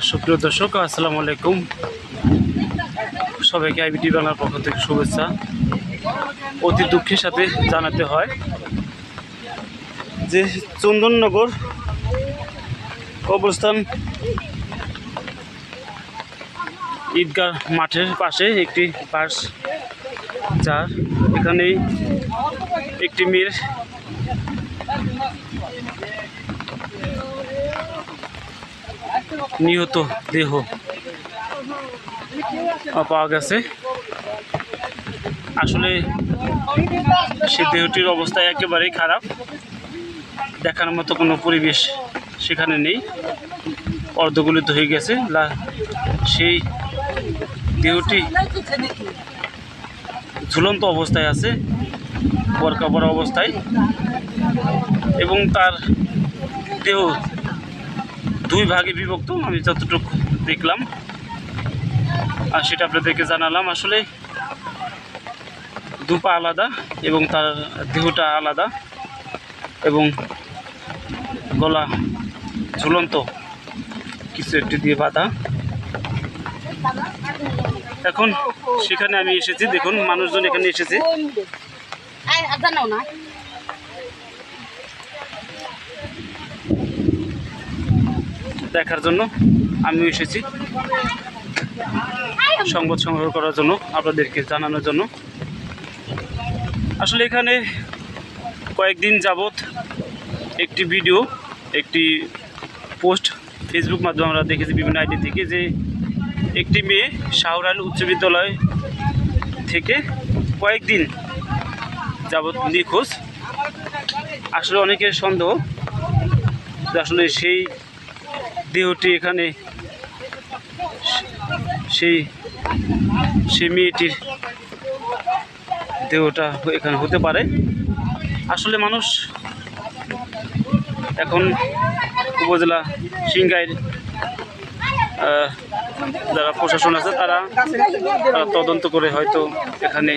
সুপ্রিয় দর্শক, আসসালামু আলাইকুম। সবাইকে আইবিটি বাংলার পক্ষ থেকে শুভেচ্ছা। অতি দুঃখের সাথে জানাতে হয় যে চন্দননগর কবরস্থান ঈদগাহ মাঠের পাশে একটি বাস, যার এখানেই একটি মেয়ের নিহত দেহ পাওয়া গেছে। আসলে সে দেহটির অবস্থা একেবারেই খারাপ, দেখার মতো কোনো পরিবেশ সেখানে নেই, অর্ধগলিত হয়ে গেছে। সেই দেহটি ঝুলন্ত অবস্থায় আছে, বরকা পরা অবস্থায়, এবং তার দেহ দুই ভাগে বিভক্ত, আমি যতটুকু দেখলাম আর সেটা আপনাদেরকে জানালাম। আসলে দুপা আলাদা এবং তার দেহটা আলাদা, এবং গলা ঝুলন্ত কিছু একটি দিয়ে বাঁধা। এখন সেখানে আমি এসেছি, দেখুন মানুষজন এখানে এসেছে দেখার জন্য। আমিও এসেছি সংবাদ সংগ্রহ করার জন্য, আপনাদেরকে জানানোর জন্য। আসলে এখানে কয়েকদিন যাবৎ একটি ভিডিও, একটি পোস্ট ফেসবুক মাধ্যমে আমরা দেখেছি বিভিন্ন আইডি থেকে, যে একটি মেয়ে শাহরাল উচ্চ বিদ্যালয় থেকে কয়েকদিন যাবৎ নিখোঁজ। আসলে অনেকের সন্দেহ যে আসলে সেই দেহটি এখানে সেই মেয়েটির দেহটা এখানে হতে পারে। আসলে মানুষ এখন উপজেলা সিংগাইর যারা প্রশাসন আছে তারা তদন্ত করে হয়তো এখানে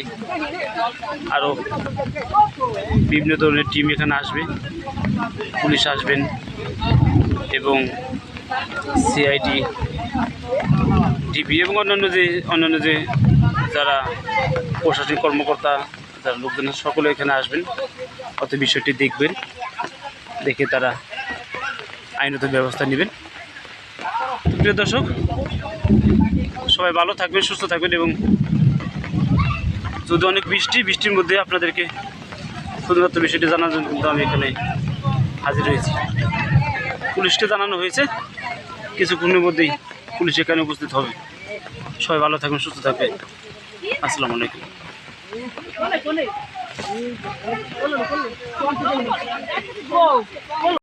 আরও বিভিন্ন ধরনের টিম এখানে আসবে, পুলিশ আসবেন এবং সিআইডি, ডিবি এবং অন্যান্য যে যারা প্রশাসনিক কর্মকর্তা, যারা লোকজন সকলে এখানে আসবেন, অত বিষয়টি দেখবেন, দেখে তারা আইনত ব্যবস্থা নেবেন। প্রিয় দর্শক, সবাই ভালো থাকবেন, সুস্থ থাকবেন, এবং যদি অনেক বৃষ্টির মধ্যে আপনাদেরকে শুধুমাত্র বিষয়টি জানার জন্য কিন্তু আমি এখানে হাজির হয়েছি। পুলিশকে জানানো হয়েছে, কিছুক্ষণের মধ্যেই পুলিশ এখানে উপস্থিত হবে। সবাই ভালো থাকবেন, সুস্থ থাকবেন। আসসালামু আলাইকুম।